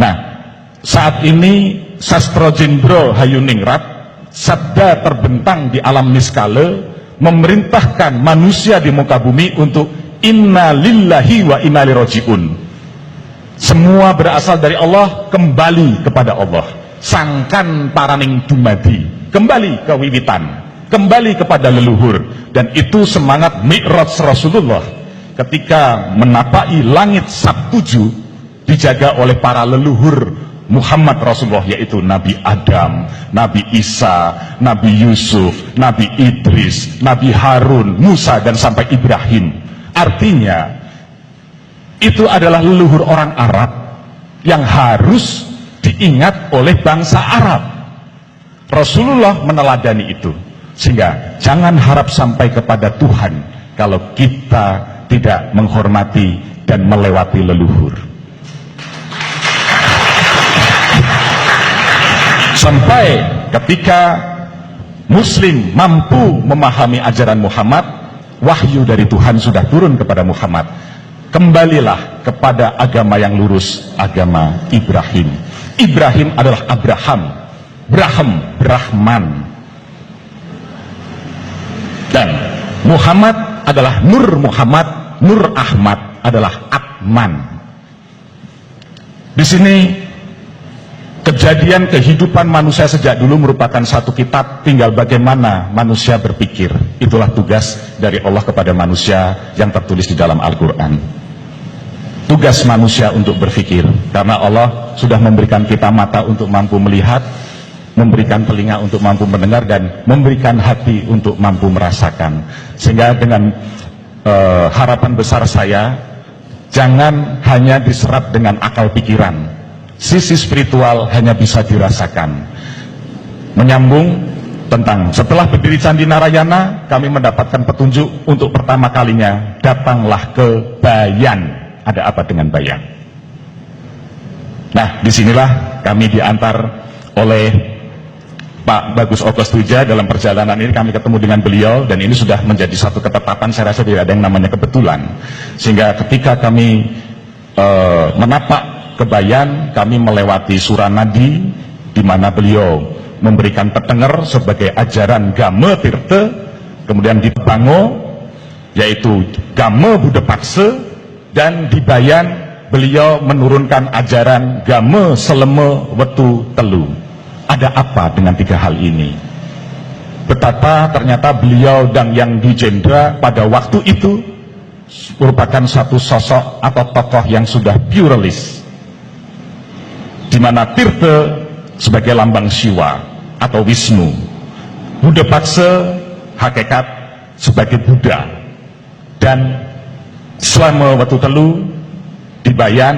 Nah, saat ini Sastro Jendro Hayuningrat, sabda terbentang di alam niskala, memerintahkan manusia di muka bumi untuk inna lillahi wa inna ilaihi rajiun. Semua berasal dari Allah, kembali kepada Allah. Sangkan paraning dumadi, kembali ke wiwitan, kembali kepada leluhur. Dan itu semangat Mi'raj Rasulullah ketika menapaki langit Sabtuju, dijaga oleh para leluhur Muhammad Rasulullah, yaitu Nabi Adam, Nabi Isa, Nabi Yusuf, Nabi Idris, Nabi Harun, Musa, dan sampai Ibrahim. Artinya itu adalah leluhur orang Arab yang harus diingat oleh bangsa Arab. Rasulullah meneladani itu, sehingga jangan harap sampai kepada Tuhan kalau kita tidak menghormati dan melewati leluhur. Sampai ketika Muslim mampu memahami ajaran Muhammad, wahyu dari Tuhan sudah turun kepada Muhammad. Kembalilah kepada agama yang lurus, agama Ibrahim. Ibrahim adalah Abraham, Brahman. Dan Muhammad adalah Nur Muhammad, Nur Ahmad adalah Atman. Di sini kejadian kehidupan manusia sejak dulu merupakan satu kitab, tinggal bagaimana manusia berpikir. Itulah tugas dari Allah kepada manusia yang tertulis di dalam Al-Quran. Tugas manusia untuk berpikir, karena Allah sudah memberikan kita mata untuk mampu melihat, memberikan telinga untuk mampu mendengar, dan memberikan hati untuk mampu merasakan. Sehingga dengan harapan besar saya, jangan hanya diserap dengan akal pikiran. Sisi spiritual hanya bisa dirasakan. Menyambung tentang setelah berdiri Candi Narayana, kami mendapatkan petunjuk untuk pertama kalinya, datanglah ke Bayan. Ada apa dengan Bayan? Nah, disinilah kami diantar oleh Pak Bagus Ogostuja. Dalam perjalanan ini kami ketemu dengan beliau, dan ini sudah menjadi satu ketetapan. Saya rasa tidak ada yang namanya kebetulan. Sehingga ketika kami menapak ke Bayan, kami melewati Suranadi, di mana beliau memberikan petenger sebagai ajaran Game Tirte. Kemudian di Bango, yaitu Game Buddha Pakse, dan di Bayan beliau menurunkan ajaran Game Seleme Wetu Telu. Ada apa dengan tiga hal ini? Betapa ternyata beliau dan yang di Jendra pada waktu itu merupakan satu sosok atau tokoh yang sudah pluralis, di mana Tirte sebagai lambang Siwa atau Wisnu, Buddha Pakse hakikat sebagai Buddha, dan Selama Wetu Telu di Bayan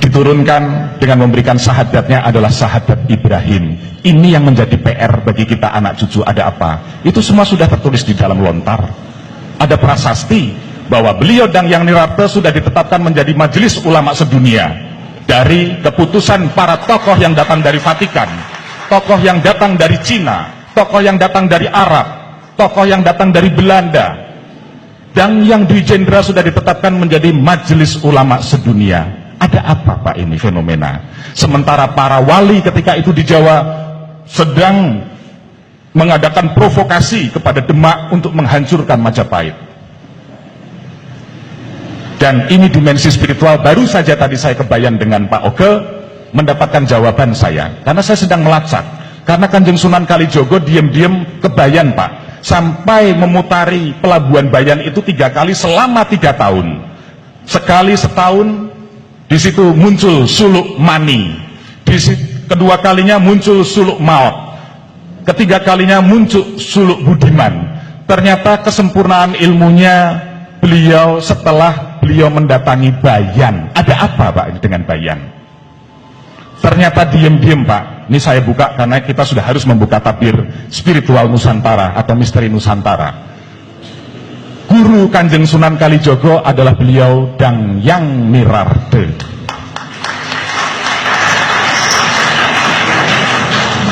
diturunkan dengan memberikan sahadatnya adalah sahadat Ibrahim. Ini yang menjadi PR bagi kita anak cucu. Ada apa? Itu semua sudah tertulis di dalam lontar. Ada prasasti bahwa beliau dan yang Nirata sudah ditetapkan menjadi majelis ulama sedunia dari keputusan para tokoh yang datang dari Vatikan, tokoh yang datang dari Cina, tokoh yang datang dari Arab, tokoh yang datang dari Belanda, dan yang di Jendra sudah ditetapkan menjadi majelis ulama sedunia. Ada apa Pak ini fenomena? Sementara para wali ketika itu di Jawa sedang mengadakan provokasi kepada Demak untuk menghancurkan Majapahit. Dan ini dimensi spiritual. Baru saja tadi saya ke Bayan dengan Pak Oge, mendapatkan jawaban saya, karena saya sedang melacak. Karena Kanjeng Sunan Kalijogo diam-diam ke Bayan Pak, sampai memutari pelabuhan Bayan itu 3 kali selama 3 tahun. Sekali setahun, di situ muncul suluk Mani, kedua kalinya muncul suluk Maot, ketiga kalinya muncul suluk Budiman. Ternyata kesempurnaan ilmunya beliau setelah beliau mendatangi Bayan. Ada apa Pak ini dengan Bayan? Ternyata diam-diam Pak, ini saya buka karena kita sudah harus membuka tabir spiritual Nusantara atau misteri Nusantara. Guru Kanjeng Sunan Kalijogo adalah beliau Dangyang Mirarde.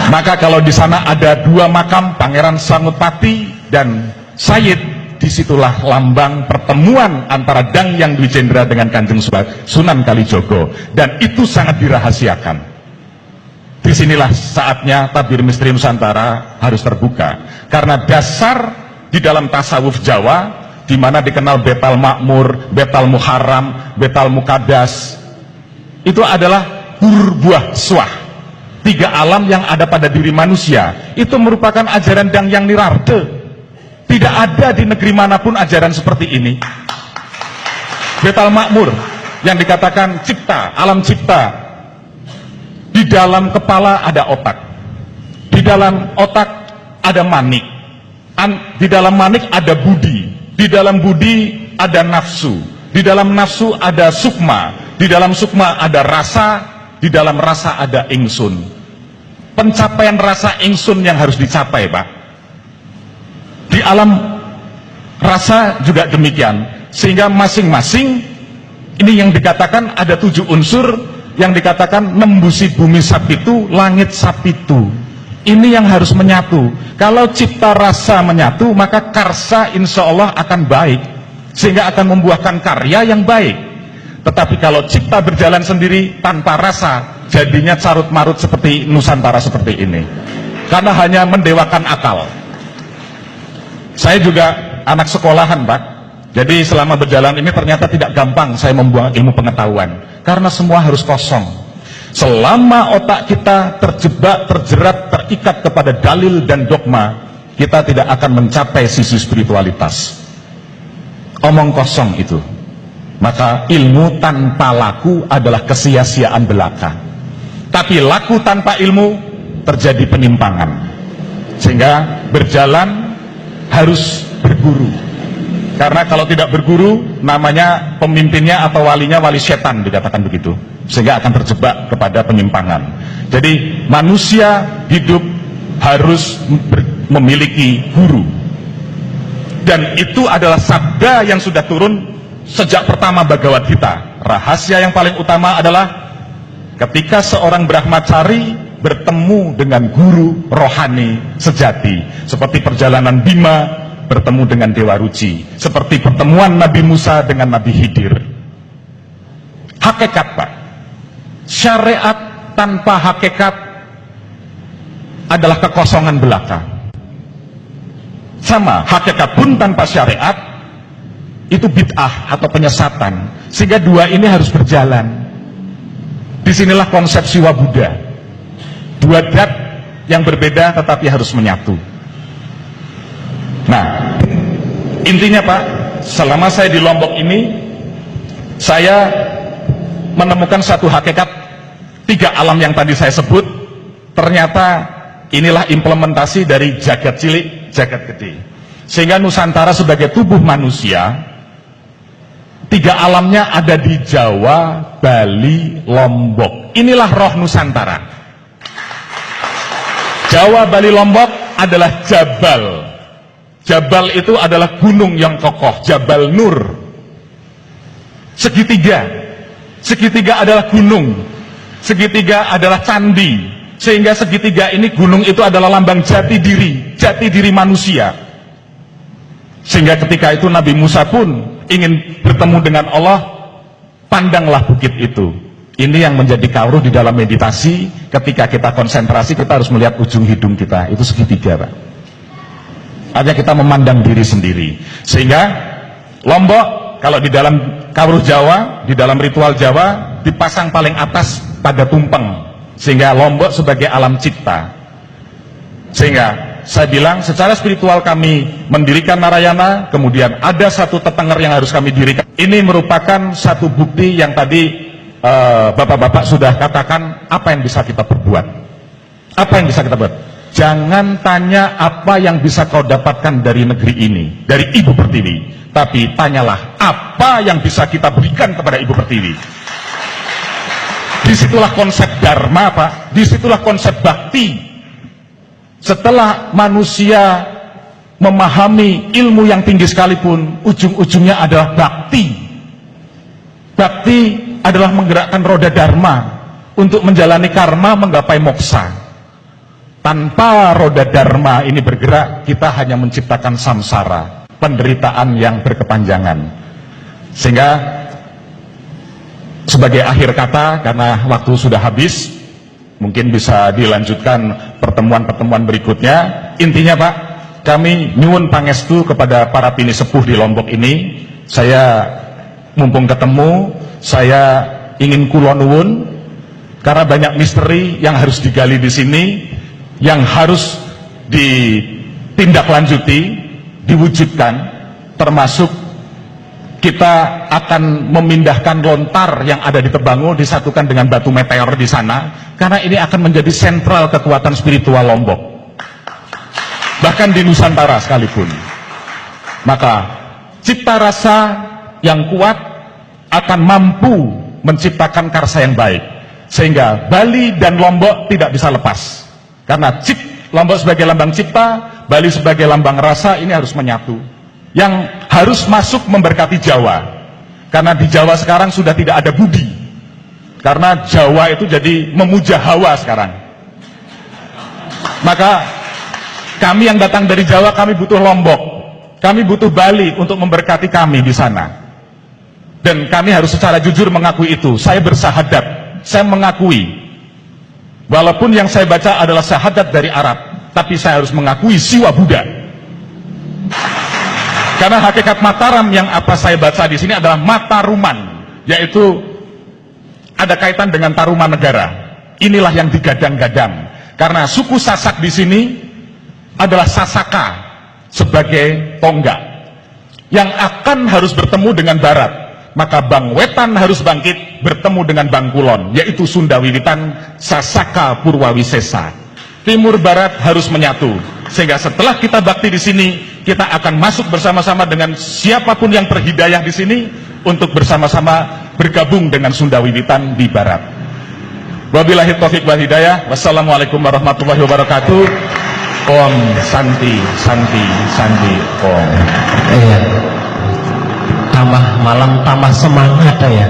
Maka kalau di sana ada 2 makam, Pangeran Sangutpati dan Sayyid disitulah lambang pertemuan antara Danghyang Dwijendra dengan Kanjeng Sunan Kalijogo, dan itu sangat dirahasiakan. Disinilah saatnya tabir misteri Nusantara harus terbuka, karena dasar di dalam tasawuf Jawa, di mana dikenal Betal Makmur, Betal Muharram, Betal Mukadas, itu adalah buah swah, 3 alam yang ada pada diri manusia. Itu merupakan ajaran Danghyang Nirarde. Tidak ada di negeri manapun ajaran seperti ini. Betal Makmur yang dikatakan cipta, alam cipta. Di dalam kepala ada otak, di dalam otak ada manik, di dalam manik ada budi, di dalam budi ada nafsu, di dalam nafsu ada sukma, di dalam sukma ada rasa, di dalam rasa ada ingsun. Pencapaian rasa ingsun yang harus dicapai, Pak. Di alam rasa juga demikian, sehingga masing-masing ini yang dikatakan ada 7 unsur yang dikatakan nembusi bumi sapitu, langit sapitu. Ini yang harus menyatu. Kalau cipta rasa menyatu, maka karsa insya Allah akan baik, sehingga akan membuahkan karya yang baik. Tetapi kalau cipta berjalan sendiri tanpa rasa, jadinya carut marut seperti Nusantara seperti ini, karena hanya mendewakan akal. Saya juga anak sekolahan, Pak. Jadi selama berjalan ini ternyata tidak gampang saya membuang ilmu pengetahuan, karena semua harus kosong. Selama otak kita terjebak, terjerat, terikat kepada dalil dan dogma, kita tidak akan mencapai sisi spiritualitas. Omong kosong itu. Maka ilmu tanpa laku adalah kesia-siaan belaka. Tapi laku tanpa ilmu terjadi penyimpangan. Sehingga berjalan harus berguru. Karena kalau tidak berguru, namanya pemimpinnya atau walinya wali setan, dikatakan begitu. Sehingga akan terjebak kepada penyimpangan. Jadi manusia hidup harus memiliki guru. Dan itu adalah sabda yang sudah turun sejak pertama Bhagavad Gita. Rahasia yang paling utama adalah ketika seorang Brahmacari bertemu dengan guru rohani sejati, seperti perjalanan Bima bertemu dengan Dewa Ruci, seperti pertemuan Nabi Musa dengan Nabi Khidir. Hakikat, Pak, syariat tanpa hakikat adalah kekosongan belaka. Sama, hakikat pun tanpa syariat itu bid'ah atau penyesatan. Sehingga dua ini harus berjalan. Disinilah konsep Siwa Buddha. Dua dat yang berbeda tetapi harus menyatu. Nah, intinya Pak, selama saya di Lombok ini, saya menemukan satu hakikat, 3 alam yang tadi saya sebut. Ternyata inilah implementasi dari jagat cilik, jagat gede. Sehingga Nusantara sebagai tubuh manusia, 3 alamnya ada di Jawa, Bali, Lombok. Inilah roh Nusantara. Jawa, Bali, Lombok adalah Jabal. Jabal itu adalah gunung yang kokoh, Jabal Nur. Segitiga. Segitiga adalah gunung. Segitiga adalah candi. Sehingga segitiga ini, gunung itu adalah lambang jati diri manusia. Sehingga ketika itu Nabi Musa pun ingin bertemu dengan Allah, pandanglah bukit itu. Ini yang menjadi kawruh di dalam meditasi. Ketika kita konsentrasi, kita harus melihat ujung hidung kita. Itu segitiga, Pak. Artinya kita memandang diri sendiri. Sehingga Lombok, kalau di dalam kawruh Jawa, di dalam ritual Jawa, dipasang paling atas pada tumpeng. Sehingga Lombok sebagai alam cipta. Sehingga saya bilang secara spiritual kami mendirikan Narayana, kemudian ada satu tetenger yang harus kami dirikan. Ini merupakan satu bukti yang tadi bapak-bapak sudah katakan, apa yang bisa kita perbuat. Apa yang bisa kita buat? Jangan tanya apa yang bisa kau dapatkan dari negeri ini, dari Ibu Pertiwi. Tapi tanyalah apa yang bisa kita berikan kepada Ibu Pertiwi. Disitulah konsep Dharma, Pak. Disitulah konsep bakti. Setelah manusia memahami ilmu yang tinggi sekalipun, ujung-ujungnya adalah bakti. Bakti adalah menggerakkan roda Dharma untuk menjalani karma, menggapai moksa. Tanpa roda Dharma ini bergerak, kita hanya menciptakan samsara. penderitaan yang berkepanjangan. Sehingga sebagai akhir kata, karena waktu sudah habis, mungkin bisa dilanjutkan pertemuan-pertemuan berikutnya. Intinya Pak, kami nyuwun pangestu kepada para bini sepuh di Lombok ini. Saya mumpung ketemu, saya ingin kula nuwun, karena banyak misteri yang harus digali di sini, yang harus ditindaklanjuti, diwujudkan, termasuk kita akan memindahkan lontar yang ada di Tebangu, disatukan dengan batu meteor di sana, karena ini akan menjadi sentral kekuatan spiritual Lombok, bahkan di Nusantara sekalipun. Maka cipta rasa yang kuat akan mampu menciptakan karsa yang baik, sehingga Bali dan Lombok tidak bisa lepas, karena Lombok sebagai lambang cipta, Bali sebagai lambang rasa, ini harus menyatu, yang harus masuk memberkati Jawa, karena di Jawa sekarang sudah tidak ada budi, karena Jawa itu jadi memuja hawa sekarang. Maka kami yang datang dari Jawa, kami butuh Lombok, kami butuh Bali untuk memberkati kami di sana, dan kami harus secara jujur mengakui itu. Saya bersahadat, saya mengakui, walaupun yang saya baca adalah syahadat dari Arab, tapi saya harus mengakui siwa Buddha. Karena hakikat Mataram yang apa saya baca di sini adalah Mataruman, yaitu ada kaitan dengan taruman negara. Inilah yang digadang-gadang. Karena suku Sasak di sini adalah Sasaka sebagai tonggak yang akan harus bertemu dengan Barat. Maka Bang Wetan harus bangkit bertemu dengan Bang Kulon, yaitu Sunda Wiwitan Sasaka Purwawisesa. Timur Barat harus menyatu, sehingga setelah kita bakti di sini, kita akan masuk bersama-sama dengan siapapun yang terhidayah di sini untuk bersama-sama bergabung dengan Sunda Wiwitan di Barat. Wabillahi taufiq wal hidayah. Wassalamualaikum warahmatullahi wabarakatuh. Om Santi Santi Santi Om. Iya. Tambah malam tambah semangat ya.